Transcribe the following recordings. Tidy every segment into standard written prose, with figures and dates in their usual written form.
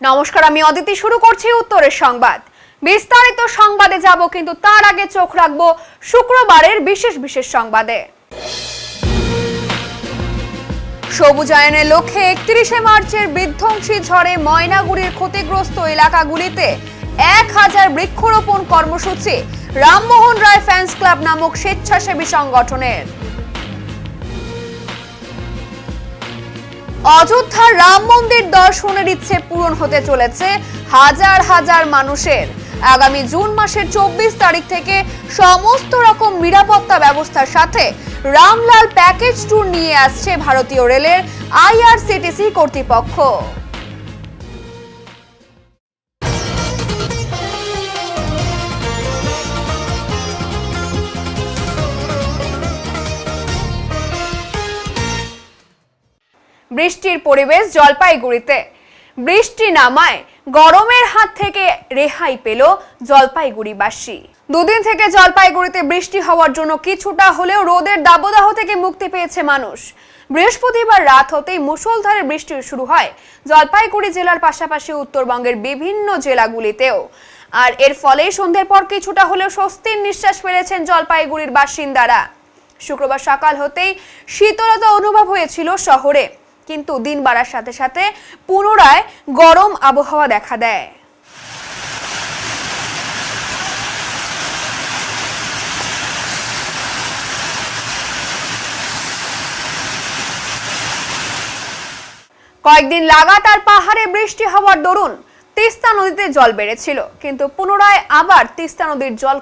নমস্কার, আমি অদিতি। শুরু করছি উত্তরের সংবাদ। বিস্তারিত সংবাদে যাব, কিন্তু তার আগে চোখ রাখবো শুক্রবারের বিশেষ সংবাদে। সবুজায়নের লক্ষ্যে 31শে মার্চের বিধ্বংসী ঝড়ে ময়নাগুড়ির ক্ষতিগ্রস্ত এলাকাগুলিতে 1000 বৃক্ষরোপণ কর্মসূচি রামমোহন রায় ফ্যান্স ক্লাব নামক স্বেচ্ছাসেবী সংগঠনের। অযোধ্যার রাম মন্দির দর্শনের ইচ্ছে পূরণ হতে চলেছে হাজার মানুষের। আগামী জুন মাসের 24 তারিখ থেকে সমস্ত রকম নিরাপত্তা ব্যবস্থার সাথে রামলাল প্যাকেজ ট্যুর নিয়ে আসছে ভারতীয় রেলের IRCTC কর্তৃপক্ষ। বৃষ্টির পরিবেশ জলপাইগুড়িতে। বৃষ্টি নামায় গরমের হাত থেকে রেহাই পেল জলপাইগুড়িবাসী। দুদিন থেকে জলপাইগুড়িতে বৃষ্টি হওয়ার জন্য কিছুটা হলেও রোদের দাবদাহ থেকে মুক্তি পেয়েছে মানুষ। বৃহস্পতিবার রাত হতেই মুষলধারে বৃষ্টি শুরু হয় জলপাইগুড়ি জেলার পাশাপাশি উত্তরবঙ্গের বিভিন্ন জেলাগুলিতেও। আর এর ফলে সন্ধ্যের পর কিছুটা হলেও স্বস্তির নিঃশ্বাস ফেলেছেন জলপাইগুড়ির বাসিন্দারা। শুক্রবার সকাল হতেই শীতলতা অনুভব হয়েছিল শহরে, কিন্তু দিন বাড়ার সাথে সাথে পুনরায় গরম আবহাওয়া দেখা দেয়। কয়েকদিন লাগাতার পাহাড়ে বৃষ্টি হওয়ার দরুন তিস্তা নদীতে জল বেড়েছিল, কিন্তু পুনরায় আবার তিস্তা নদীর জল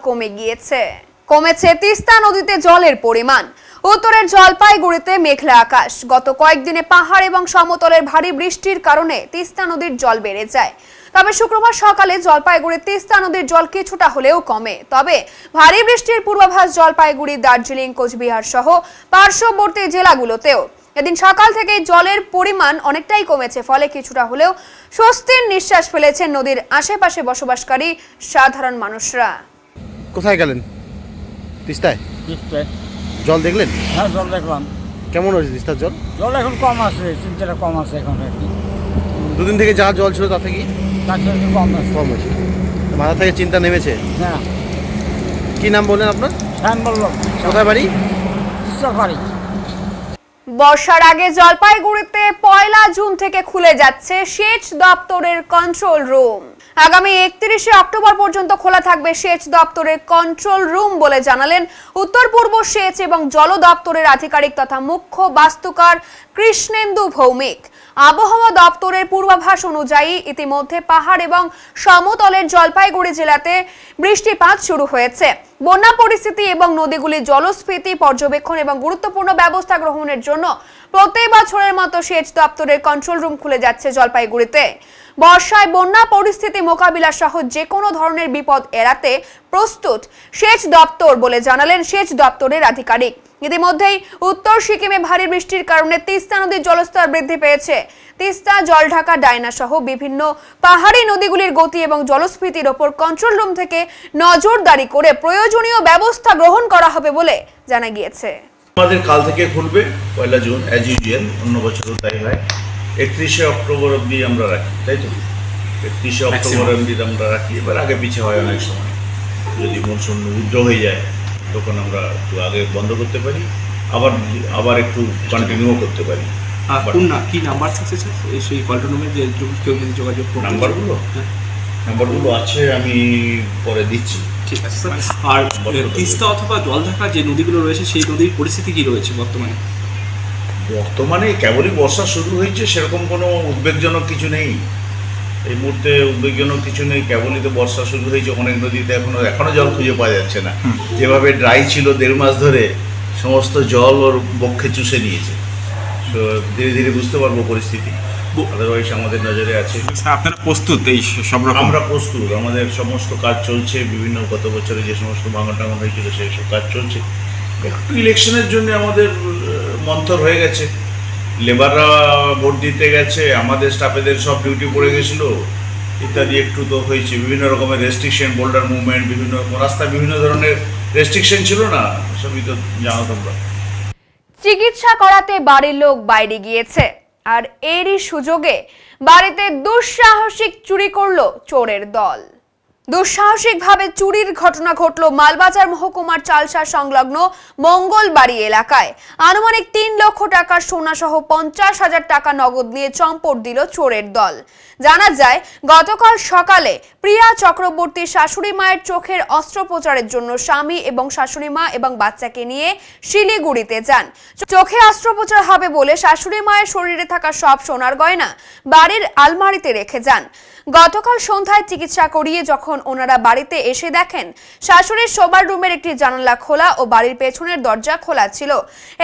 কমেছে তিস্তা নদীতে জলের পরিমাণ। উত্তরের জলপাইগুড়িতে মেঘলা আকাশ। গত কয়েকদিনে পাহাড় এবং সমতলের ভারী বৃষ্টির কারণে তিস্তা নদীর জল বেড়ে যায়। তবে শুক্রবার সকালে জলপাইগুড়ির তিস্তা নদীর জল কিছুটা হলেও কমে। তবে ভারী বৃষ্টির পূর্বাভাস জলপাইগুড়ি, দার্জিলিং, কোচবিহার সহ পার্শ্ববর্তী জেলাগুলোতেও। এদিন সকাল থেকে জলের পরিমাণ অনেকটাই কমেছে, ফলে কিছুটা হলেও স্বস্তির নিঃশ্বাস ফেলেছেন নদীর আশেপাশে বসবাসকারী সাধারণ মানুষরা। কোথায় গেলেন? তিস্তায় জল দেখলেন? হ্যাঁ, জল দেখলাম। কেমন হয়েছে তিস্তার জল? জল এখন কম আছে, চিন্তাটা কম আছে এখন আর কি। দুদিন থেকে যা জল ছিল তা থেকে কম আছে, কম হয়েছে। মাথা থেকে চিন্তা নেমেছে। হ্যাঁ। কি নাম বললেন আপনার? হ্যাঁ, বললাম। কোথায় বাড়ি? বাড়ি। বর্ষার আগে জলপাইগুড়িতে 1 জুন থেকে খুলে যাচ্ছে সেচ দপ্তরের কন্ট্রোল রুম। আগামী 31শে অক্টোবর পর্যন্ত খোলা থাকবে সেচ দপ্তরের কন্ট্রোল রুম বলে জানালেন উত্তর পূর্ব সেচ এবং জল দপ্তরের আধিকারিক তথা মুখ্য বাস্তুকার কৃষ্ণেন্দু ভৌমিক। আবহাওয়া দপ্তরের পূর্বাভাস অনুযায়ী ইতিমধ্যে পাহাড় এবং সমতলের জলপাইগুড়ি জেলাতে বৃষ্টিপাত শুরু হয়েছে। বন্যা পরিস্থিতি এবং নদীগুলির জলস্ফীতি পর্যবেক্ষণ এবং গুরুত্বপূর্ণ ব্যবস্থা গ্রহণের জন্য প্রতি বছরের মতো সেচ দপ্তরের কন্ট্রোল রুম খুলে যাচ্ছে জলপাইগুড়িতে। বর্ষায় বন্যা পরিস্থিতি মোকাবিলা সহ যে কোনো ধরনের বিপদ এড়াতে প্রস্তুত সেচ দপ্তর বলে জানালেন সেচ দপ্তরের আধিকারিক। ইতিমধ্যেই উত্তর সিকিমে ভারী বৃষ্টির কারণে তিস্তা নদীর জলস্তর বৃদ্ধি পেয়েছে। তিস্তা, জলঢাকা, ডায়না সহ বিভিন্ন পাহাড়ি নদীগুলির গতি এবং জলস্ফীতির ওপর কন্ট্রোল রুম থেকে নজরদারি করে প্রয়োজনীয় ব্যবস্থা গ্রহণ করা হবে বলে জানা গিয়েছে। আমাদের কাল থেকে খুলবে 1 জুন, অ্যাজ ইউজুয়াল, অন্য বছরও তাই হয়। 31শে অক্টোবর অবধি আমরা রাখি, তাই তো? 31শে অক্টোবর অবধি আমরা রাখি। এবার আগে পিছে হয় অনেক সময়, যদি মৌসুম উদ্র হয়ে যায় তখন আমরা একটু আগে বন্ধ করতে পারি, আবার একটু কন্টিনিউ করতে পারি। কি নাম্বার থাকছে সেই কন্ট্রোল রুমে, যে কেউ যদি যোগাযোগ করে? নাম্বারগুলো আছে, আমি পরে দিচ্ছি। ঠিক আছে স্যার। আর তিস্তা অথবা জলঢাকা যে নদীগুলো রয়েছে সেই নদীর পরিস্থিতি কি রয়েছে বর্তমানে? কেবলই বর্ষা শুরু হয়েছে, সেরকম কোনো উদ্বেগজনক কিছু নেই এই মুহূর্তে। উদ্বেগজনক কিছু নেই, কেবলই তো বর্ষা শুরু হয়েছে। অনেক নদীতে এখনো জল খুঁজে পাওয়া যাচ্ছে না। যেভাবে ড্রাই ছিল 1.5 মাস ধরে, সমস্ত জল ওর বক্ষে চুষে নিয়েছে। তো ধীরে ধীরে বুঝতে পারবো পরিস্থিতি। আদারওয়াইজ আমাদের নজরে আছে। আপনারা প্রস্তুত? এই সব রকম আমরা প্রস্তুত, আমাদের সমস্ত কাজ চলছে। বিভিন্ন গত বছরে যে সমস্ত ভাঙন টাঙন হয়েছিল সেই সব কাজ চলছে। একটু ইলেকশনের জন্য আমাদের মন্থর হয়ে গেছে, লেবাররা ভোট দিতে গেছে, আমাদের স্টাফেদের সব ডিউটি পড়ে গেছিলো ইত্যাদি। একটু তো হয়েছে, বিভিন্ন রকমের রেস্ট্রিকশন, বোল্ডার মুভমেন্ট, বিভিন্ন রাস্তায় বিভিন্ন ধরনের রেস্ট্রিকশন ছিল না, সবই তো জানো তোমরা। চিকিৎসা করাতে বাড়ির লোক বাইরে গিয়েছে, আর এরই সুযোগে বাড়িতে দুঃসাহসিক চুরি করলো চোরের দল। দুঃসাহসিকভাবে চুরির ঘটনা ঘটল মালবাজার মহকুমার চালসা সংলগ্ন মঙ্গলবাড়ি এলাকায়। আনুমানিক 3 লক্ষ টাকার সোনা সহ 50,000 টাকা নগদ নিয়ে চম্পট দিল চোরের দল। জানা যায় গতকাল সকালে প্রিয়া চক্রবর্তী শাশুড়ি মায়ের চোখের অস্ত্রোপচারের জন্য স্বামী এবং শাশুড়ি মা এবং বাচ্চাকে নিয়ে শিলিগুড়িতে যান। চোখে অস্ত্রোপচার হবে বলে শাশুড়ি মায়ের শরীরে থাকা সব সোনার গয়না বাড়ির আলমারিতে রেখে যান। গতকাল সন্ধ্যায় চিকিৎসা করিয়ে যখন ওনারা বাড়িতে এসে দেখেন শাশুড়ির শোবার রুমের একটি জানালা খোলা ও বাড়ির পেছনের দরজা খোলা ছিল।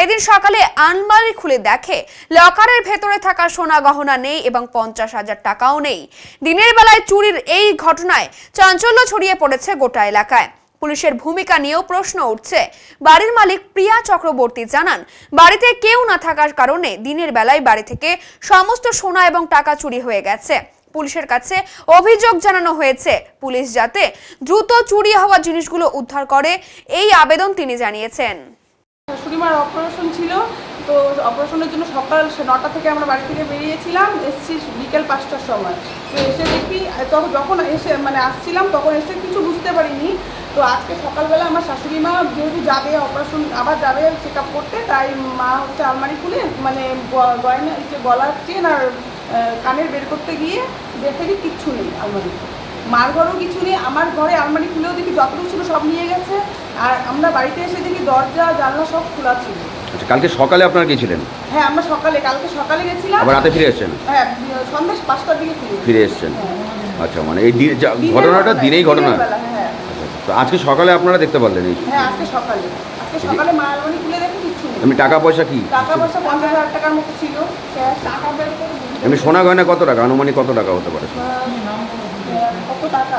এদিন সকালে আলমারি খুলে দেখে লকারের ভেতরে থাকা সোনা গহনা নেই এবং 50,000 টাকাও নেই। দিনের বেলায় চুরির এই ঘটনায় চাঞ্চল্য ছড়িয়ে পড়েছে গোটা এলাকায়। পুলিশের ভূমিকা নিয়েও প্রশ্ন উঠছে। বাড়ির মালিক প্রিয়া চক্রবর্তী জানান, বাড়িতে কেউ না থাকার কারণে দিনের বেলায় বাড়ি থেকে সমস্ত সোনা এবং টাকা চুরি হয়ে গেছে। পুলিশের কাছে অভিযোগ জানানো হয়েছে। পুলিশ যাতে দ্রুত চুরি হওয়া জিনিসগুলো উদ্ধার করে এই আবেদন তিনি জানিয়েছেন। শাশুড়িমার অপারেশন ছিল, তো অপারেশনের জন্য সকাল 9টা থেকে আমরা বাড়ি থেকে বেরিয়েছিলাম, এসেছি বিকেল 5টার সময়। তো এসে দেখি যখন এসে আসছিলাম তখন এসে কিছু বুঝতে পারিনি। তো আজকে সকালবেলা আমার শাশুড়ি মা যেহেতু যাবে অপারেশন আবার যাবে চেক আপ করতে, তাই মা হচ্ছে আলমারি খুলে গয়না গলার চেন আর কানের বের করতে গিয়ে দেখে কিচ্ছু নেই আলমারিতে। মার ঘরেও কিছু নেই, আমার ঘরে আলমারি খুলেও দেখি যতটুকু ছিল সব নিয়ে গেছে। আর আমরা বাড়িতে এসে দেখি দরজা জানলা সব খোলা ছিল। আচ্ছা, কালকে সকালে আপনারা গিয়েছিলেন? হ্যাঁ, আমরা কালকে সকালে গেছিলাম। আবার রাতে ফিরে এসেছেন? হ্যাঁ, সন্ধ্যা 5টার দিকে ফিরে এসেছেন। আচ্ছা, মানে এই ঘটনাটা দিনেই ঘটনা? হ্যাঁ। তো আজকে সকালে আপনারা দেখতে পারলেন? হ্যাঁ, আজকে সকালে মা আলমারি খুলে দেখি কিছু নেই। এমনি টাকা পয়সা কি? টাকা পয়সা 50,000 টাকার মতো ছিল। টাকা বের করে এমনি সোনা গয়না কত টাকা, আনুমানিক কত টাকা হতে পারে? কত টাকা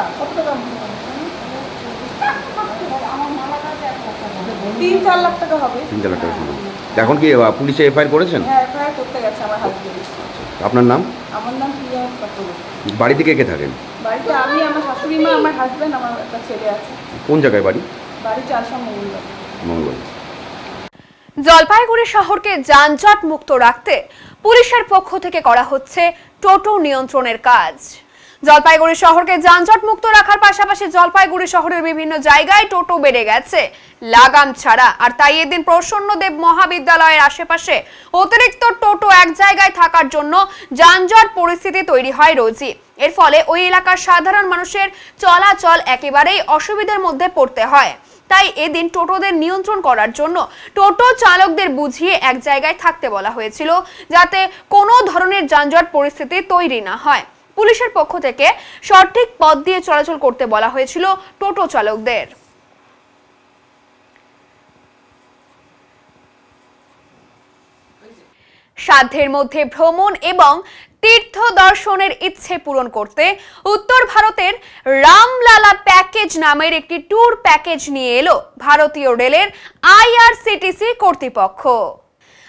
3-4 লাখ টাকা হবে। 3-4 লাখ টাকা সোনা। এখন কি পুলিশে এফআইআর করেছেন? হ্যাঁ, এফআইআর করতে গেছে আমার হাজবেন্ড। আপনার নাম? আমার নাম প্রিয়া চক্রবর্তী। বাড়িতে কে কে থাকেন? বাড়িতে আমি, আমার শাশুড়ি মা, আমার হাজবেন্ড, আমার একটা ছেলে আছে। কোন জায়গায় বাড়ি? বাড়ি চালসা মঙ্গল। জলপাইগুড়ি শহরকে যানজট মুক্ত রাখতে পুলিশের পক্ষ থেকে করা হচ্ছে টোটো নিয়ন্ত্রণের কাজ। জলপাইগুড়ি শহরকে যানজট মুক্ত রাখার পাশাপাশি জলপাইগুড়ি শহরের বিভিন্ন জায়গায় টোটো বেড়ে গেছে লাগাম ছাড়া। আর তাই এদিন প্রসন্নদেব মহাবিদ্যালয়ের আশেপাশে অতিরিক্ত টোটো এক জায়গায় থাকার জন্য যানজট পরিস্থিতি তৈরি হয় রোজই। এর ফলে ওই এলাকার সাধারণ মানুষের চলাচল একেবারেই অসুবিধার মধ্যে পড়তে হয়। তাই এদিন টোটোদের নিয়ন্ত্রণ করার জন্য টোটো চালকদের বুঝিয়ে এক জায়গায় থাকতে বলা হয়েছিল, যাতে কোনো ধরনের যানজট পরিস্থিতি তৈরি না হয়। পুলিশের পক্ষ থেকে সঠিক পথ দিয়ে চলাচল করতে বলা হয়েছিল টোটো চালকদের। সাধ্যের মধ্যে ভ্রমণ এবং তীর্থ দর্শনের ইচ্ছে পূরণ করতে উত্তর ভারতের রামলালা প্যাকেজ নামের একটি ট্যুর প্যাকেজ নিয়ে এলো ভারতীয় রেলের আইআরসিটিসি কর্তৃপক্ষ।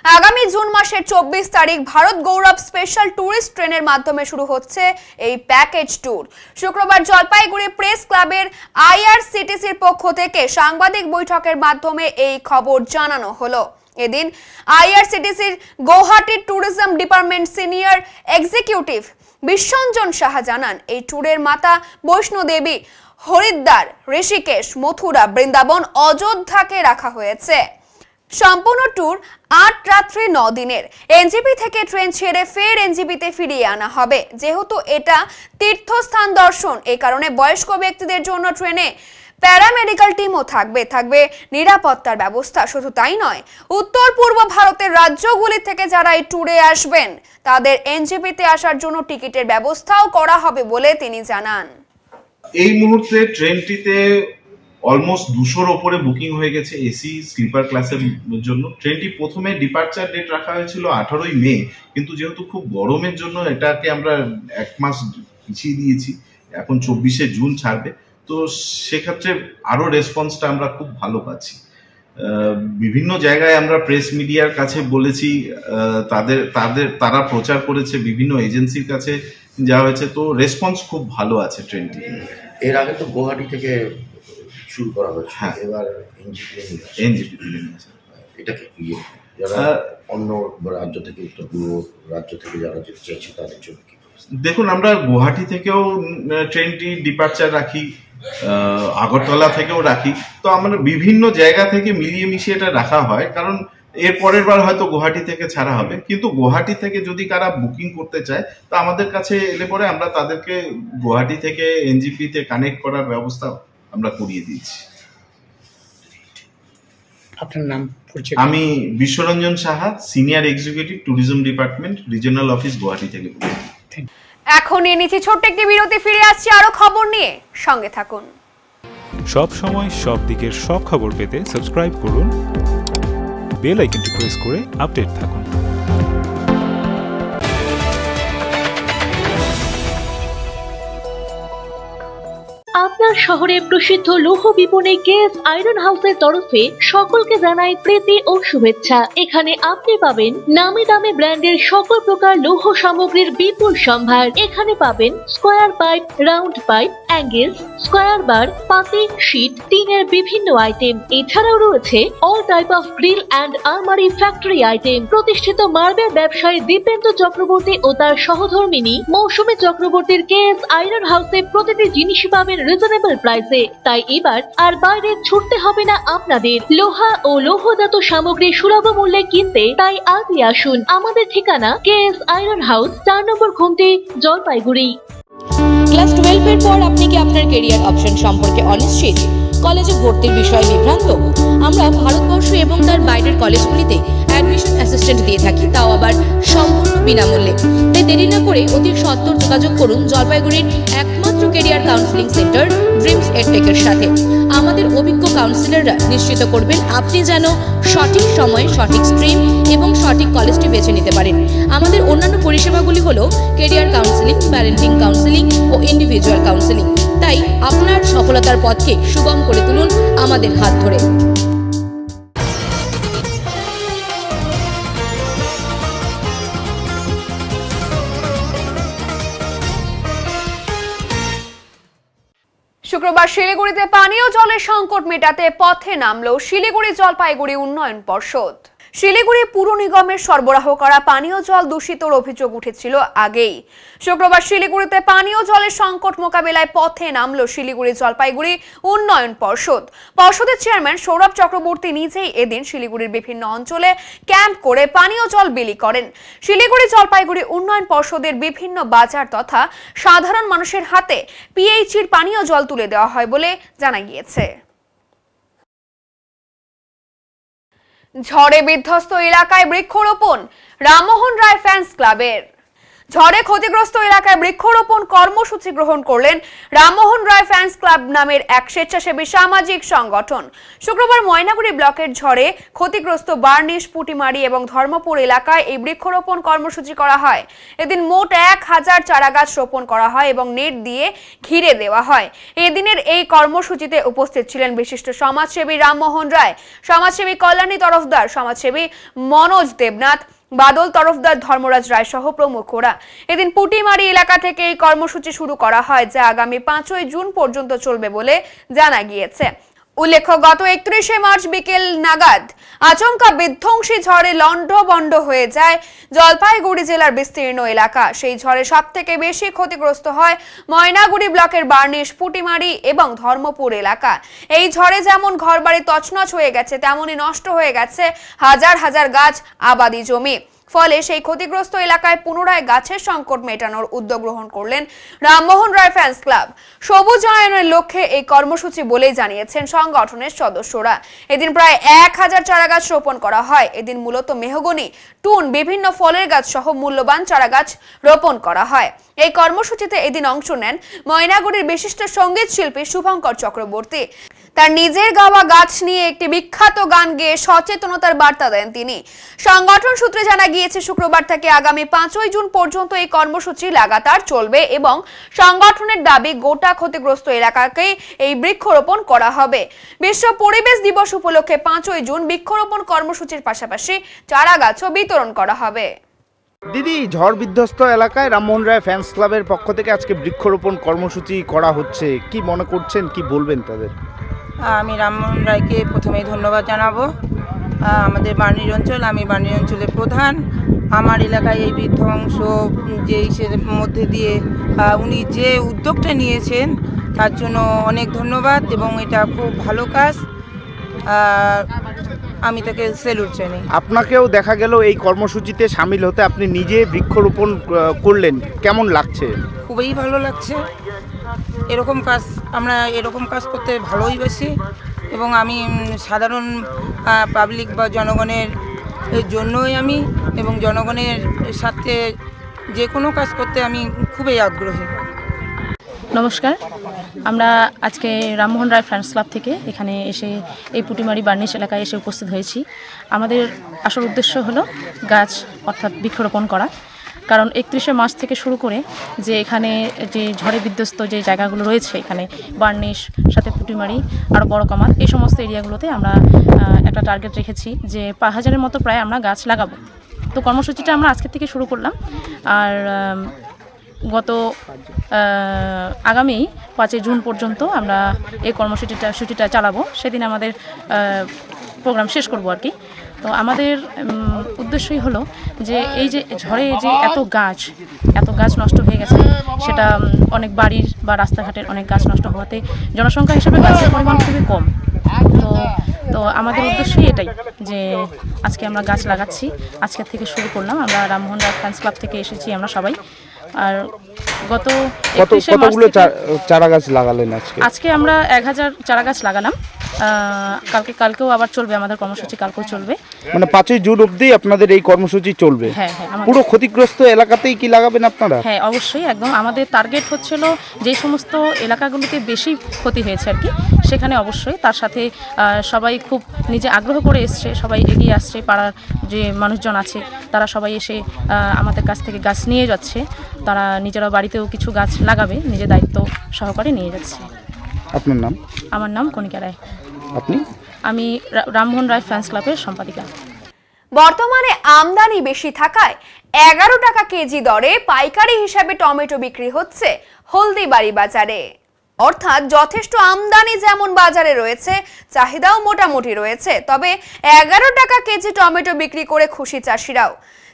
আগামী জুন মাসের 24 তারিখ ভারত গৌরব স্পেশাল ট্যুরিস্ট ট্রেনের মাধ্যমে শুরু হচ্ছে এই প্যাকেজ ট্যুর। শুক্রবার জলপাইগুড়ি প্রেস ক্লাবের আইআরসিটিসির পক্ষ থেকে সাংবাদিক বৈঠকের মাধ্যমে এই খবর জানানো হলো। এদিন আইআরসিটিসির Guwahati tourism department senior executive Biswanjan Saha জানান, এই ট্যুরের মাতা বৈষ্ণোদেবী, হরিদ্বার, ঋষিকেশ, মথুরা, বৃন্দাবন, অযোধ্যাকে রাখা হয়েছে। সম্পূর্ণ ট্যুর 8 রাত্রি 9 দিনের। এনজিপি থেকে ট্রেন ছেড়ে ফের এনজিপিতে ফিরিয়ে আনা হবে। যেহেতু এটা তীর্থস্থান দর্শন, এই কারণে বয়স্ক ব্যক্তিদের জন্য ট্রেনে প্যারামেডিক্যাল টিমও থাকবে নিরাপত্তার ব্যবস্থা। শুধু তাই নয়, উত্তর পূর্ব ভারতের রাজ্যগুলি থেকে যারা এই ট্যুরে আসবেন তাদের এনজিপিতে আসার জন্য টিকিটের ব্যবস্থাও করা হবে বলে তিনি জানান। এই মুহূর্তে ট্রেনটিতে অলমোস্ট 200-র ওপরে বুকিং হয়ে গেছে এসি স্লিপার ক্লাসের জন্য। ট্রেনটি প্রথমে ডিপার্চার ডেট রাখা হয়েছিল 18ই মে, কিন্তু যেহেতু খুব গরমের জন্য এটাকে আমরা 1 মাস পিছিয়ে দিয়েছি। এখন 24শে জুন ছাড়বে। তো সেক্ষেত্রে আরো রেসপন্সটা আমরা খুব ভালো পাচ্ছি। বিভিন্ন জায়গায় আমরা প্রেস মিডিয়ার কাছে বলেছি, তারা প্রচার করেছে, বিভিন্ন এজেন্সির কাছে যাওয়া হয়েছে। তো রেসপন্স খুব ভালো আছে ট্রেনটি। এর আগে তো গুয়াহাটি থেকে শুরু করা হয়েছে, হ্যাঁ, এবার এনজিপি নিয়ে এটা কি অন্য রাজ্য থেকে, উত্তর পূর্ব রাজ্য থেকে যারা যেতে চাইছে তাদের জন্য কি? দেখুন, আমরা গুয়াহাটি থেকেও ট্রেনটি ডিপার্চার রাখি, আগরতলা থেকেও রাখি। তো আমরা বিভিন্ন জায়গা থেকে মিলিয়ে মিশিয়ে এটা রাখা হয়, কারণ এর পরের বার হয়তো গুয়াহাটি থেকে ছাড়া হবে। কিন্তু গুয়াহাটি থেকে যদি কারা বুকিং করতে চায় তা আমাদের কাছে এলে পরে আমরা তাদেরকে গুয়াহাটি থেকে এনজিপি তে কানেক্ট করার ব্যবস্থা আমরা করিয়ে দিয়েছি। আপনার নাম? আমি Biswaranjan Saha, senior executive, tourism department, regional office, Guwahati থেকে। এখন নিয়ে নিচ্ছি ছোট্ট একটি বিরতি, ফিরে আসছি আরো খবর নিয়ে, সঙ্গে থাকুন। সব সময় সব দিকের সব খবর পেতে সাবস্ক্রাইব করুন, বেল আইকনটি প্রেস করে আপডেট থাকুন। আপনার শহরে প্রসিদ্ধ লৌহ বিপণী কেএস আয়রন হাউসের তরফে সকলকে জানাই প্রীতি ও শুভেচ্ছা। এখানে আপনি পাবেন নামি দামি ব্র্যান্ডের সকল প্রকার লৌহ সামগ্রীর বিপুল সম্ভার। এখানে পাবেন square pipe, round pipe, angles, square bar, পাতি, শীট, টিনের বিভিন্ন আইটেম। এছাড়াও রয়েছে all type of grill and আলমারি ফ্যাক্টরি আইটেম। প্রতিষ্ঠিত মার্বেল ব্যবসায়ী দীপেন্দ্র চক্রবর্তী ও তার সহধর্মিনী মৌসুমী চক্রবর্তীর কেএস আয়রন হাউসে প্রতিটি জিনিসই পাবেন রিজনেবল প্রাইসে। তাই এবার আর বাইরে ছুটতে হবে না আপনাদের। লোহা ও লৌহজাত সামগ্রী সুলভ মূল্যে কিনতে তাই আজই আসুন। আমাদের ঠিকানা কেএস আয়রন হাউস, 4 নম্বর ঘুমটি, জলপাইগুড়ি। ক্লাস 12 এর পর আপনি কি আপনার ক্যারিয়ার অপশন সম্পর্কে অনিশ্চিত? কলেজে ভর্তির বিষয়ে বিভ্রান্ত? আমরা ভারতবর্ষ এবং তার বাইরের কলেজগুলিতে অ্যাডমিশন অ্যাসিস্ট্যান্ট দিয়ে থাকি, তাও আবার সম্পূর্ণ বিনামূল্যে। তাই দেরি না করে অতি সত্বর যোগাযোগ করুন জলপাইগুড়ির একমাত্র ক্যারিয়ার কাউন্সিলিং সেন্টার ড্রিমস এডটেকের সাথে। আমাদের অভিজ্ঞ কাউন্সিলররা নিশ্চিত করবেন আপনি যেন সঠিক সময়ে সঠিক স্ট্রিম এবং সঠিক কলেজটি বেছে নিতে পারেন। আমাদের অন্যান্য পরিষেবাগুলি হলো ক্যারিয়ার কাউন্সিলিং, প্যারেন্টিং কাউন্সিলিং ও ইন্ডিভিজুয়াল কাউন্সিলিং। তাই আপনার সফলতার পথকে সুগম করে তুলুন আমাদের হাত ধরে। শুক্রবার শিলিগুড়িতে পানীয় জলের সংকট মেটাতে পথে নামল শিলিগুড়ি জলপাইগুড়ি উন্নয়ন পর্ষদ। শিলিগুড়ি পুর নিগমের সরবরাহ করা পানীয় জল দূষিতর অভিযোগ উঠেছিল আগেই। শুক্রবার শিলিগুড়িতে পানীয় জলের সংকট মোকাবেলায় পথে নামল শিলিগুড়ি জলপাইগুড়ি উন্নয়ন পর্ষদ। পর্ষদের চেয়ারম্যান সৌরভ চক্রবর্তী নিজেই এদিন শিলিগুড়ির বিভিন্ন অঞ্চলে ক্যাম্প করে পানীয় জল বিলি করেন। শিলিগুড়ি জলপাইগুড়ি উন্নয়ন পর্ষদের বিভিন্ন বাজার তথা সাধারণ মানুষের হাতে পিএইচির পানীয় জল তুলে দেওয়া হয় বলে জানা গিয়েছে। ঝড়ে বিধ্বস্ত এলাকায় বৃক্ষরোপণ রামমোহন রায় ফ্যান্স ক্লাবের। ঝড়ে ক্ষতিগ্রস্ত এলাকায় বৃক্ষরোপণ কর্মসূচি গ্রহণ করলেন রামমোহন রায় ফ্যান্স ক্লাব নামের এক স্বেচ্ছাসেবী সামাজিক সংগঠন। শুক্রবার ময়নাগুড়ি ব্লকের ঝড়ে ক্ষতিগ্রস্ত বার্নিশ, পুটিমারি এবং ধর্মপুর এলাকায় এই বৃক্ষরোপণ কর্মসূচি করা হয়। এদিন মোট 1000 চারাগাছ রোপণ করা হয় এবং নেট দিয়ে ঘিরে দেওয়া হয়। এদিনের এই কর্মসূচিতে উপস্থিত ছিলেন বিশিষ্ট সমাজসেবী রামমোহন রায়, সমাজসেবী কল্যাণী তরফদার, সমাজসেবী মনোজ দেবনাথ, বাদল তরফদার, ধর্মরাজ রায় সহ প্রমুখরা। এদিন পুটিমারি এলাকা থেকে এই কর্মসূচি শুরু করা হয়, যা আগামী 5ই জুন পর্যন্ত চলবে বলে জানা গিয়েছে। উল্লেখ্য, গত 31শে মার্চ বিকেল নাগাদ আচমকা বিধ্বংসী ঝড়ে লন্ডভন্ড হয়ে যায় জলপাইগুড়ি জেলার বিস্তীর্ণ এলাকা। সেই ঝড়ে সবথেকে বেশি ক্ষতিগ্রস্ত হয় ময়নাগুড়ি ব্লকের বার্নিশ, পুটিমারি এবং ধর্মপুর এলাকা। এই ঝড়ে যেমন ঘরবাড়ি তছনছ হয়ে গেছে, তেমনই নষ্ট হয়ে গেছে হাজার হাজার গাছ, আবাদি জমি। ফলে সেই ক্ষতিগ্রস্ত এলাকায় পুনরায় গাছের সংকট মেটানোর উদ্যোগ গ্রহণ করলেন রামমোহন রায় ফ্যান্স ক্লাব। সবুজায়নের লক্ষ্যে এই কর্মসূচি বলেই জানিয়েছেন সংগঠনের সদস্যরা। এদিন প্রায় 1000 চারাগাছ রোপণ করা হয়। এদিন মূলত মেহগনি, টুন, বিভিন্ন ফলের গাছ সহ মূল্যবান চারাগাছ রোপণ করা হয়। এই কর্মসূচিতে এদিন অংশ নেন ময়নাগুড়ির বিশিষ্ট সঙ্গীত শিল্পী শুভঙ্কর চক্রবর্তী। তার নিজের গাওয়া গাছ নিয়ে একটি বিখ্যাত গান গেয়ে সচেতনতার বার্তা দেন তিনি। সংগঠন সূত্রে জানা গিয়েছে, শুক্রবার থেকে আগামী 5ই জুন পর্যন্ত এই কর্মসূচি লাগাতার চলবে এবং সংগঠনের দাবি গোটা ক্ষতিগ্রস্ত এলাকাকে এই বৃক্ষরোপণ করা হবে। বিশ্ব পরিবেশ দিবস উপলক্ষে 5ই জুন বৃক্ষরোপণ কর্মসূচির পাশাপাশি চারা গাছও বিতরণ করা হবে। দিদি, ঝড় বিধ্বস্ত এলাকায় রামমোহন রায় ফ্যান্স ক্লাবের পক্ষ থেকে আজকে বৃক্ষরোপণ কর্মসূচি করা হচ্ছে, কি মনে করছেন, কি বলবেন তাদের? আমি রামমোহন রায়কে প্রথমেই ধন্যবাদ জানাবো। আমাদের বার্নির অঞ্চল, আমি বার্নির অঞ্চলের প্রধান। আমার এলাকায় এই বিধ্বংস যে ইসের মধ্যে দিয়ে উনি যে উদ্যোগটা নিয়েছেন তার জন্য অনেক ধন্যবাদ এবং এটা খুব ভালো কাজ। আমি তাকে স্যালুট জানাই। আপনাকেও দেখা গেল এই কর্মসূচিতে সামিল হতে, আপনি নিজে বৃক্ষরোপণ করলেন, কেমন লাগছে? খুবই ভালো লাগছে। এরকম কাজ করতে ভালোই বাসি এবং আমি সাধারণ পাবলিক বা জনগণের জন্যই আমি এবং জনগণের সাথে যে কোনো কাজ করতে আমি খুবই আগ্রহী। নমস্কার, আমরা আজকে রামমোহন রায় ফ্রেন্ডস ক্লাব থেকে এখানে এসে এই পুটিমারি বার্নিশ এলাকায় এসে উপস্থিত হয়েছি। আমাদের আসল উদ্দেশ্য হলো গাছ অর্থাৎ বৃক্ষরোপণ করা। কারণ 31শে মার্চ থেকে শুরু করে যে এখানে যে ঝড়ে বিধ্বস্ত যে জায়গাগুলো রয়েছে, এখানে বার্নিশ সাথে পুটিমারি আরও বড় কামাল, এই সমস্ত এরিয়াগুলোতে আমরা একটা টার্গেট রেখেছি যে 5000-এর মতো প্রায় আমরা গাছ লাগাবো। তো কর্মসূচিটা আমরা আজকে থেকে শুরু করলাম, আর আগামী 5 জুন পর্যন্ত আমরা এই কর্মসূচিটা চালাবো। সেদিন আমাদের প্রোগ্রাম শেষ করব আর কি। তো আমাদের উদ্দেশ্যই হলো যে এই যে ঝড়ে যে এত গাছ নষ্ট হয়ে গেছে, সেটা অনেক বাড়ির বা রাস্তাঘাটের অনেক গাছ নষ্ট হওয়াতে জনসংখ্যা হিসাবে গাছের পরিমাণ খুবই কম। তো আমাদের উদ্দেশ্যই এটাই যে আজকে আমরা গাছ লাগাচ্ছি, আজকের থেকে শুরু করলাম। আমরা রামমোহন রায় ফ্রেন্ডস ক্লাব থেকে এসেছি আমরা সবাই। আর গত কতগুলো চারা গাছ লাগালেন আজকে? আমরা 1000 চারা গাছ লাগালাম। কালকেও আবার চলবে আমাদের কর্মসূচি, কালকেও চলবে। মানে 5 জুন অবধি আপনাদের এই কর্মসূচি চলবে? হ্যাঁ। পুরো ক্ষতিগ্রস্ত এলাকাতেই কি লাগাবেন আপনারা? হ্যাঁ, অবশ্যই, একদম। আমাদের টার্গেট হচ্ছিল যে সমস্ত এলাকাগুলোতে বেশি ক্ষতি হয়েছে আর কি, সেখানে অবশ্যই। তার সাথে সবাই খুব নিজে আগ্রহ করে এসছে, সবাই এগিয়ে আসছে। পাড়ার যে মানুষজন আছে তারা সবাই এসে আমাদের কাছ থেকে গাছ নিয়ে যাচ্ছে। তারা নিজেরা বাড়িতেও কিছু গাছ লাগাবে, নিজের দায়িত্ব সহকারে নিয়ে যাচ্ছে। আপনার নাম? আমার নাম কণিকা রায়। আপনি? আমি রামমোহন রায় ফ্রেন্ডস ক্লাবের সম্পাদিকা। বর্তমানে আমদানি বেশি থাকায় 11 টাকা কেজি দরে পাইকারি হিসাবে টমেটো বিক্রি হচ্ছে হলদিবাড়ি বাজারে। অর্থাৎ যথেষ্ট আমদানি যেমন বাজারে রয়েছে, চাহিদাও মোটামুটি রয়েছে। তবে 11 টাকা কেজি টমেটো বিক্রি করে খুশি চাষিরাও।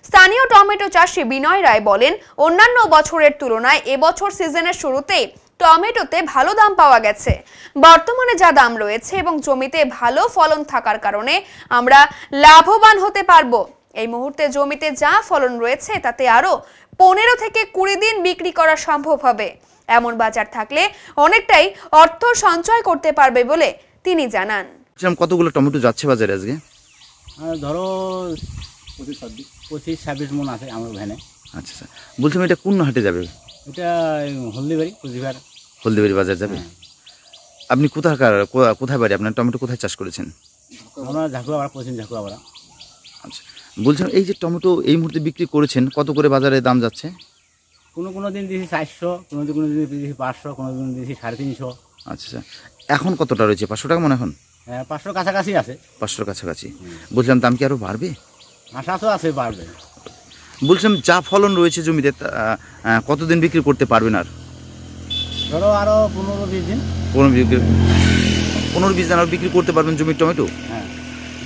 স্থানীয় টমেটো চাষি বিনয় রায় বলেন, অন্যান্য বছরের তুলনায় এবছর সিজনের শুরুতেই টমেটোতে ভালো দাম পাওয়া গেছে। বর্তমানে যা দাম রয়েছে এবং জমিতে ভালো ফলন থাকার কারণে আমরা লাভবান হতে পারবো। এই মুহূর্তে জমিতে যা ফলন রয়েছে তাতে আরো 15 থেকে 20 দিন বিক্রি করা সম্ভব হবে। এমন বাজার থাকলে অনেকটাই অর্থ সঞ্চয় করতে পারবে বলে তিনি জানান। কতগুলো টমেটো যাচ্ছে বাজারে আজকে? ধরো 25-26 মন আছে আমার ভ্যানে। আচ্ছা, বলছিলাম এটা কোন হাটে যাবে? এটা হলদিবাড়ি, হলদিবাড়ি বাজার যাবে। আপনি কোথায় বাড়ি আপনার? টমেটো কোথায় চাষ করেছেন? আমরা ঝাকুয়াপাড়া, পশ্চিম ঝাকুয়াপাড়া। আচ্ছা, বলছিলাম এই যে টমেটো এই মুহূর্তে বিক্রি করেছেন, কত করে বাজারে দাম যাচ্ছে? কোনো দিন দিয়েছি 400, কোনো দিন দিয়েছি 500, কোনো দিন দিয়েছি 350। আচ্ছা, এখন কতটা রয়েছে? 500 টাকা মনে এখন? হ্যাঁ, 500 কাছাকাছি আছে। 500 কাছাকাছি। বলছিলাম দাম কি আরো বাড়বে? আশা তো আছে বাড়বে। বলছিলাম যা ফলন রয়েছে জমিতে কতদিন বিক্রি করতে পারবেন? আর ধরো আরো 15-20 দিন। 15-20 দিন আর বিক্রি করতে পারবেন জমির টমেটো? হ্যাঁ,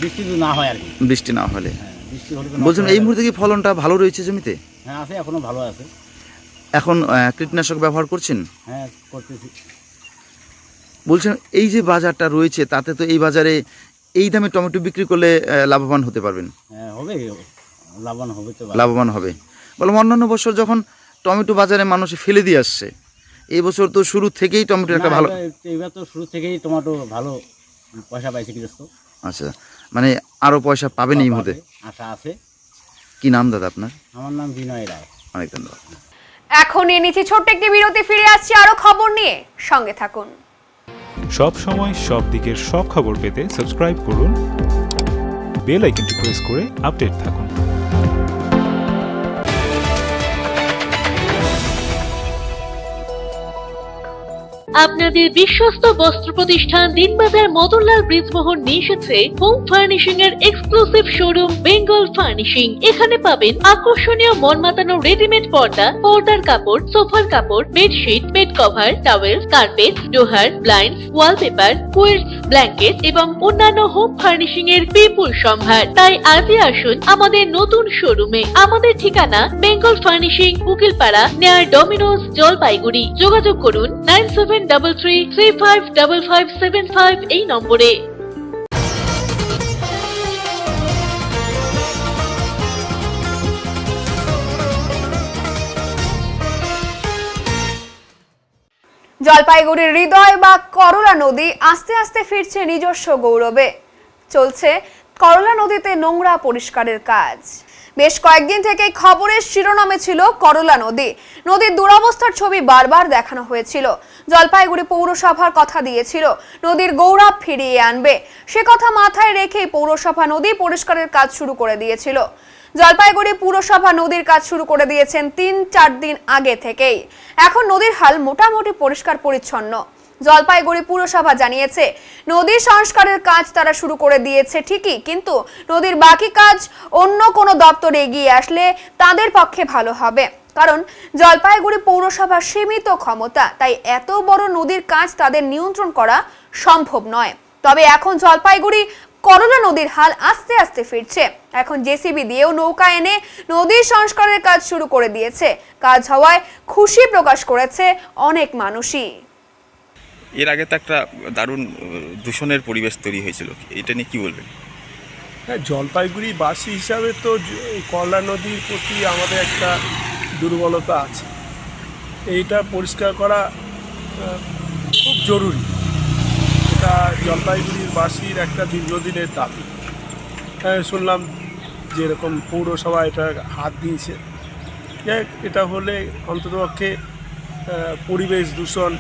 বৃষ্টি না হয় আর কি। বৃষ্টি না হলে। বলছিলাম এই মুহূর্তে কি ফলনটা ভালো রয়েছে জমিতে? হ্যাঁ, আছে, এখনো ভালো আছে। এখন কীটনাশক ব্যবহার করছেন? হ্যাঁ, করতেছি। বলছেন এই যে বাজারটা রয়েছে তাতে তো এই বাজারে এই দামে টমেটো বিক্রি করলে লাভবান হতে পারবেন? হ্যাঁ, হবে, লাভবান হবে তো। লাভবান হবে। বললাম অন্যান্য বছর যখন টমেটো বাজারে মানুষ ফেলে দিয়ে আসছে, এই বছর তো শুরু থেকেই টমেটো একটা ভালো। এবার তো শুরু থেকেই টমেটো ভালো পয়সা পাইছে গৃহস্থ। আচ্ছা, মানে আরো পয়সা পাবেন এই মুহূর্তে? আশা আছে। কি নাম দাদা আপনার? আমার নাম বিনয় রায়। অনেক ধন্যবাদ। এখন নিয়ে নিচ্ছি ছোট্ট একটি বিরতি, ফিরে আসছি আরো খবর নিয়ে, সঙ্গে থাকুন। সব সময় সব দিকের সব খবর পেতে সাবস্ক্রাইব করুন, বেল আইকনটি প্রেস করে আপডেট থাকুন। আপনাদের বিশ্বস্ত বস্ত্র প্রতিষ্ঠান দিনবাজার মদনলাল ব্রিজমোহন নিয়ে এসেছে হোম ফার্নিশিং এর এক্সক্লুসিভ শোরুম বেঙ্গল ফার্নিশিং। এখানে পাবেন আকর্ষণীয় মন মাতানো রেডিমেড পর্দা, পর্দার কাপড়, সোফার কাপড়, bedsheet, bed cover, towel, carpet, ডোহার, ব্লাইন্ডস, ওয়ালপেপার, কুইলস, ব্ল্যাঙ্কেট এবং অন্যান্য হোম ফার্নিশিং এর বিপুল সম্ভার। তাই আজই আসুন আমাদের নতুন শোরুমে। আমাদের ঠিকানা বেঙ্গল ফার্নিশিং, উকিলপাড়া, নেয়ার ডমিনোজ, জলপাইগুড়ি। যোগাযোগ করুন 9733355575 এই নম্বরে। জলপাইগুড়ির হৃদয় বা করলা নদী আস্তে আস্তে ফিরছে নিজস্ব গৌরবে। চলছে করলা নদীতে নোংরা পরিষ্কারের কাজ। বেশ কয়েকদিন থেকে খবরের শিরোনামে ছিল করলা নদী। নদীর দুরবস্থার ছবি বারবার দেখানো হয়েছিল। জলপাইগুড়ি পৌরসভার কথা দিয়েছিল নদীর গৌরব ফিরিয়ে আনবে। সে কথা মাথায় রেখেই পৌরসভা নদী পরিষ্কারের কাজ শুরু করে দিয়েছিল। জলপাইগুড়ি পুরসভা নদীর কাজ শুরু করে দিয়েছেন ৩-৪ দিন আগে থেকেই। এখন নদীর হাল মোটামুটি পরিষ্কার পরিচ্ছন্ন। জলপাইগুড়ি পুরসভা জানিয়েছে নদী সংস্কারের কাজ তারা শুরু করে দিয়েছে ঠিকই, কিন্তু নদীর বাকি কাজ অন্য কোনো দপ্তর এগিয়ে আসলে তাদের পক্ষে ভালো হবে। কারণ জলপাইগুড়ি পৌরসভার সীমিত ক্ষমতা, তাই এত বড় নদীর কাজ তাদের নিয়ন্ত্রণ করা সম্ভব নয়। তবে এখন জলপাইগুড়ি করলা নদীর হাল আস্তে আস্তে ফিরছে। এখন জেসিবি দিয়েও নৌকা এনে নদী সংস্কারের কাজ শুরু করে দিয়েছে। কাজ হওয়ায় খুশি প্রকাশ করেছে অনেক মানুষই। এর আগে তো একটা দারুণ দূষণের পরিবেশ তৈরি হয়েছিল, এটা নিয়ে কি বলবেন? হ্যাঁ, জলপাইগুড়ি বাসী হিসাবে তো করলা নদীর প্রতি আমাদের একটা দুর্বলতা আছে। এইটা পরিষ্কার করা খুব জরুরি। এটা জলপাইগুড়ির বাসীর একটা দীর্ঘদিনের দাবি। শুনলাম যেরকম পৌরসভা এটা হাত দিয়েছে, এটা হলে অন্ততপক্ষে পরিবেশ দূষণ,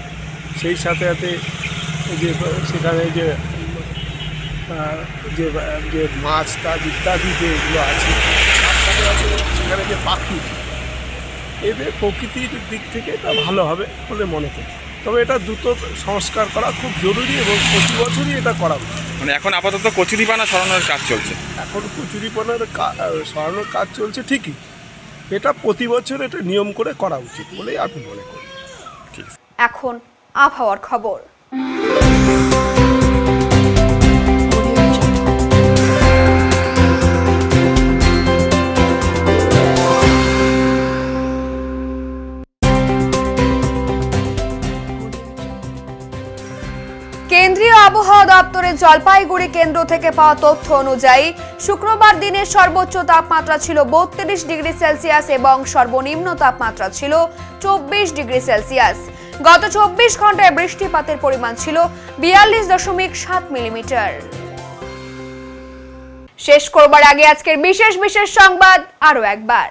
সেই সাথে সাথে যে সেখানে যে যে মাছ টাছ ইত্যাদি যেগুলো আছে, সেখানে যে পাখি, এদের প্রকৃতির দিক থেকে এটা ভালো হবে বলে মনে করি। তবে এটা দ্রুত সংস্কার করা খুব জরুরি এবং প্রতি বছরই এটা করা উচিত। মানে এখন আপাতত কচুরিপানা সরানোর কাজ চলছে। এখন কচুরিপানার সরানোর কাজ চলছে ঠিকই, এটা প্রতি বছর এটা নিয়ম করে করা উচিত বলেই আমি মনে করি। এখন আবহাওয়ার খবর। কেন্দ্রীয় আবহাওয়া দপ্তরের জলপাইগুড়ি কেন্দ্র থেকে পাওয়া তথ্য অনুযায়ী শুক্রবার দিনের সর্বোচ্চ তাপমাত্রা ছিল 32 ডিগ্রি সেলসিয়াস এবং সর্বনিম্ন তাপমাত্রা ছিল 24 ডিগ্রি সেলসিয়াস। গত 24 ঘন্টায় বৃষ্টিপাতের পরিমাণ ছিল 42.7 মিলিমিটার। শেষ করবার আগে আজকের বিশেষ সংবাদ আরো একবার।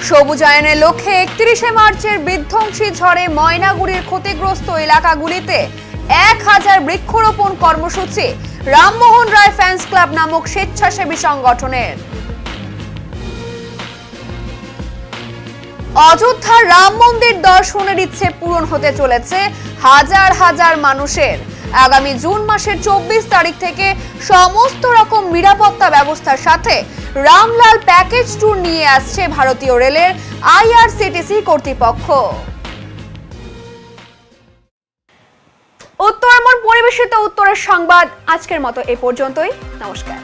সবুজায়নের লক্ষ্যে 31শে মার্চের বিধ্বংসী ঝড়ে ময়নাগুড়ির ক্ষতিগ্রস্ত এলাকাগুলিতে 1000 বৃক্ষরোপণ কর্মসূচি রামমোহন রায় ফ্যান্স ক্লাব নামক স্বেচ্ছাসেবী সংগঠনের। অযোধ্যার রাম মন্দির দর্শনের ইচ্ছে পূরণ হতে চলেছে হাজার হাজার মানুষের। আগামী জুন মাসের 24 তারিখ থেকে সমস্ত রকম নিরাপত্তা ব্যবস্থার সাথে রামলাল প্যাকেজ ট্যুর নিয়ে আসছে ভারতীয় রেলের আইআরসিটিসি কর্তৃপক্ষ। উত্তরমন পরিবেশিত উত্তরের সংবাদ আজকের মতো এ পর্যন্তই। নমস্কার।